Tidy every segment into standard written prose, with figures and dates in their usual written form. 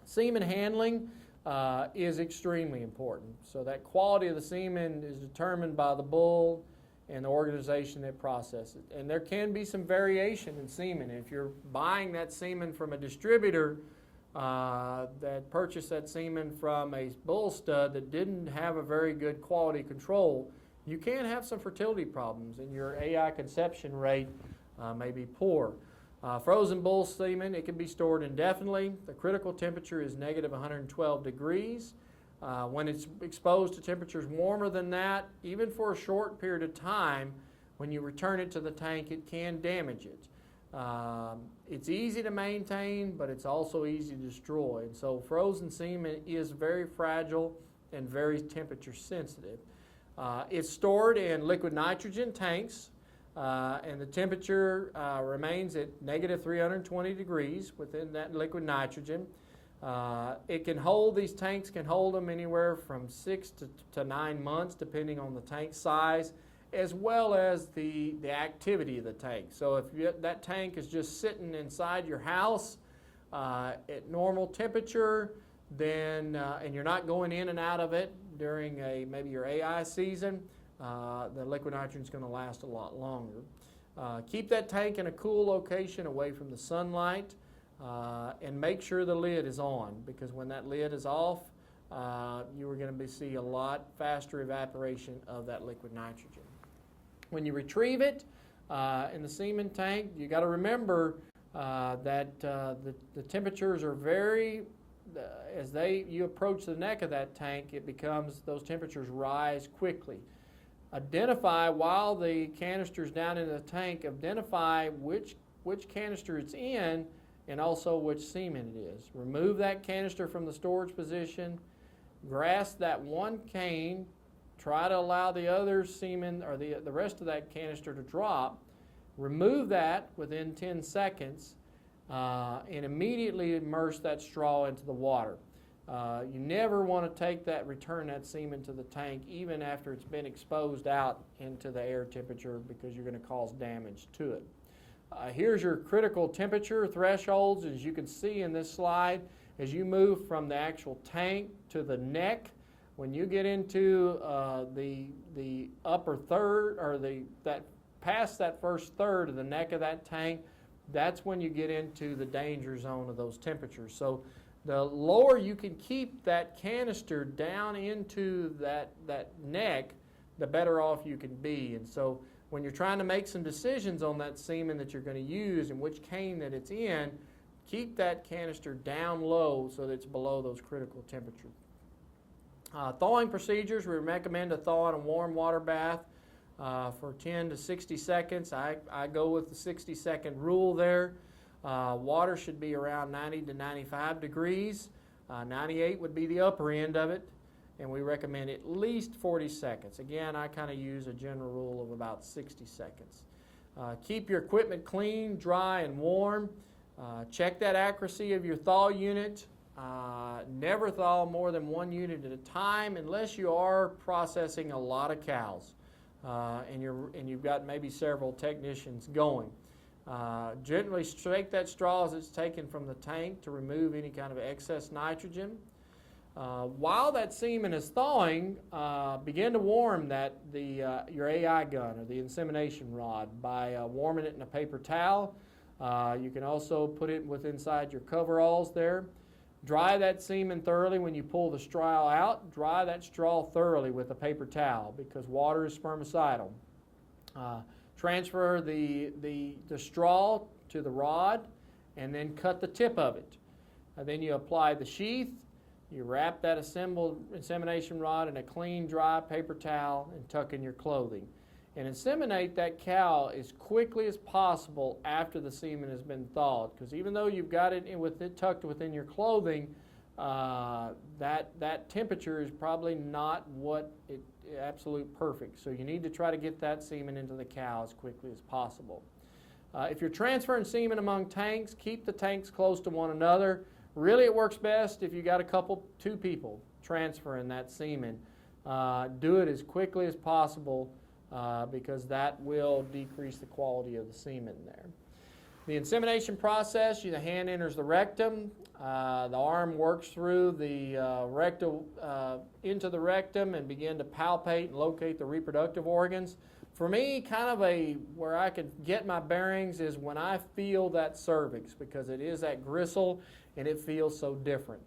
Semen handling is extremely important. So that quality of the semen is determined by the bull and the organization that processes it. And there can be some variation in semen. If you're buying that semen from a distributor that purchased that semen from a bull stud that didn't have a very good quality control, you can have some fertility problems and your AI conception rate may be poor. Frozen bull semen, it can be stored indefinitely. The critical temperature is negative 112 degrees. When it's exposed to temperatures warmer than that, even for a short period of time, when you return it to the tank, it can damage it. It's easy to maintain, but it's also easy to destroy. And so frozen semen is very fragile and very temperature sensitive. It's stored in liquid nitrogen tanks. And the temperature remains at negative 320 degrees within that liquid nitrogen. It can hold, these tanks can hold them anywhere from 6 to 9 months depending on the tank size as well as the activity of the tank. So if that tank is just sitting inside your house at normal temperature, then and you're not going in and out of it during maybe your AI season, the liquid nitrogen is going to last a lot longer. Keep that tank in a cool location away from the sunlight and make sure the lid is on, because when that lid is off, you are going to see a lot faster evaporation of that liquid nitrogen. When you retrieve it in the semen tank, you got to remember that the temperatures are very as you approach the neck of that tank, those temperatures rise quickly. Identify, while the canister's down in the tank, identify which canister it's in and also which semen it is. Remove that canister from the storage position, grasp that one cane, try to allow the other semen or the rest of that canister to drop, remove that within 10 seconds, and immediately immerse that straw into the water. You never want to return that semen to the tank even after it's been exposed out into the air temperature, because you're going to cause damage to it. Here's your critical temperature thresholds. As you can see in this slide, as you move from the actual tank to the neck, when you get into the upper third, or past that first third of the neck of that tank, that's when you get into the danger zone of those temperatures. So the lower you can keep that canister down into that neck, the better off you can be. And so when you're trying to make some decisions on that semen that you're going to use and which cane that it's in, keep that canister down low so that it's below those critical temperatures. Thawing procedures, we recommend to thaw in a warm water bath for 10 to 60 seconds. I go with the 60-second rule there. Water should be around 90 to 95 degrees. 98 would be the upper end of it, and we recommend at least 40 seconds. Again, I kind of use a general rule of about 60 seconds. Keep your equipment clean, dry, and warm. Check that accuracy of your thaw unit. Never thaw more than one unit at a time unless you are processing a lot of cows and you've got maybe several technicians going. Gently shake that straw as it's taken from the tank to remove any kind of excess nitrogen. While that semen is thawing, begin to warm your AI gun or the insemination rod by warming it in a paper towel. You can also put it inside your coveralls there. Dry that semen thoroughly when you pull the straw out. Dry that straw thoroughly with a paper towel, because water is spermicidal. Transfer the straw to the rod and then cut the tip of it. Then you apply the sheath. You wrap that assembled insemination rod in a clean, dry paper towel and tuck in your clothing. And inseminate that cow as quickly as possible after the semen has been thawed, because even though you've got it tucked within your clothing, that temperature is probably not absolute perfect. So you need to try to get that semen into the cow as quickly as possible. If you're transferring semen among tanks, keep the tanks close to one another. Really, it works best if you got two people transferring that semen. Do it as quickly as possible because that will decrease the quality of the semen there. The insemination process, the hand enters the rectum, the arm works through the rectal into the rectum and begin to palpate and locate the reproductive organs. For me, kind of where I could get my bearings is when I feel that cervix, because it is that gristle and it feels so different.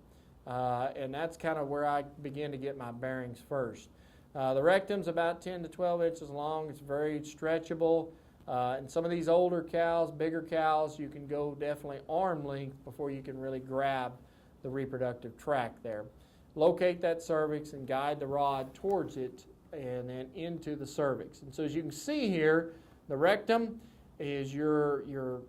And that's kind of where I begin to get my bearings first. The rectum's about 10 to 12 inches long. It's very stretchable. And some of these older cows, bigger cows, you can go definitely arm length before you can really grab the reproductive tract there. Locate that cervix and guide the rod towards it and then into the cervix. And so as you can see here, the rectum is where your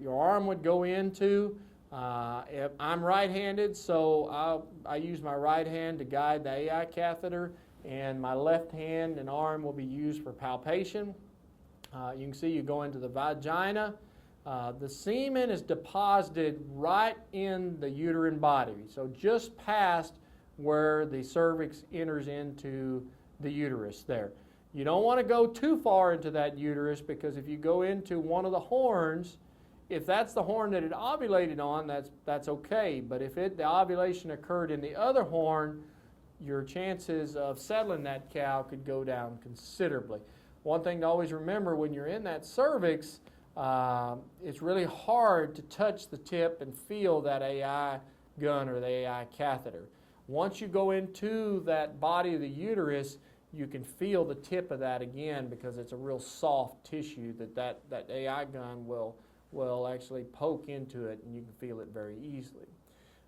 arm would go into. If I'm right-handed, so I use my right hand to guide the AI catheter, and my left hand and arm will be used for palpation. You can see you go into the vagina. The semen is deposited right in the uterine body, so just past where the cervix enters into the uterus there. You don't want to go too far into that uterus, because if you go into one of the horns, if that's the horn that it ovulated on, that's okay. But if the ovulation occurred in the other horn, your chances of settling that cow could go down considerably. One thing to always remember when you're in that cervix, it's really hard to touch the tip and feel that AI gun or the AI catheter. Once you go into that body of the uterus, you can feel the tip of that again, because it's a real soft tissue that AI gun will actually poke into it, and you can feel it very easily.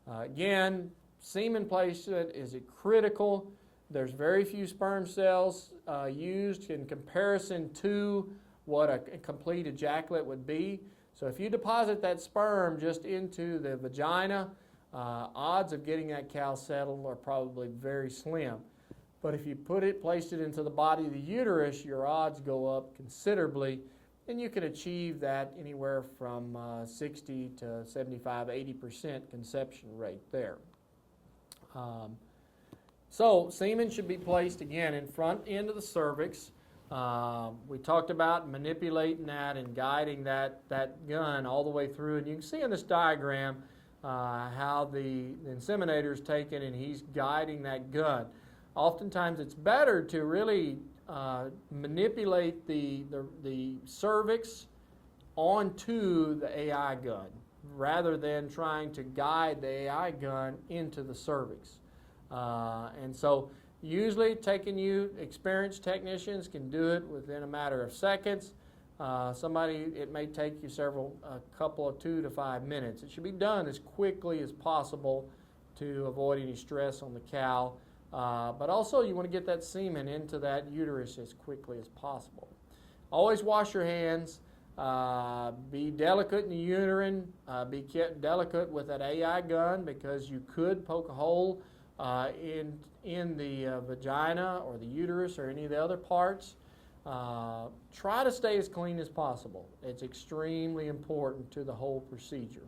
Again, semen placement is critical. There's very few sperm cells used in comparison to what a complete ejaculate would be. So if you deposit that sperm just into the vagina, odds of getting that cow settled are probably very slim. But if you placed it into the body of the uterus, your odds go up considerably, and you can achieve that anywhere from 60 to 75, 80% conception rate there. So semen should be placed, again, in front end of the cervix. We talked about manipulating that and guiding that gun all the way through. And you can see in this diagram how the inseminator is taken and he's guiding that gun. Oftentimes it's better to really manipulate the cervix onto the AI gun rather than trying to guide the AI gun into the cervix. And so usually experienced technicians can do it within a matter of seconds. It may take you a couple of 2 to 5 minutes. It should be done as quickly as possible to avoid any stress on the cow. But also you want to get that semen into that uterus as quickly as possible. Always wash your hands. Be delicate in the uterine. Be delicate with that AI gun, because you could poke a hole in the vagina or the uterus or any of the other parts. Try to stay as clean as possible. It's extremely important to the whole procedure.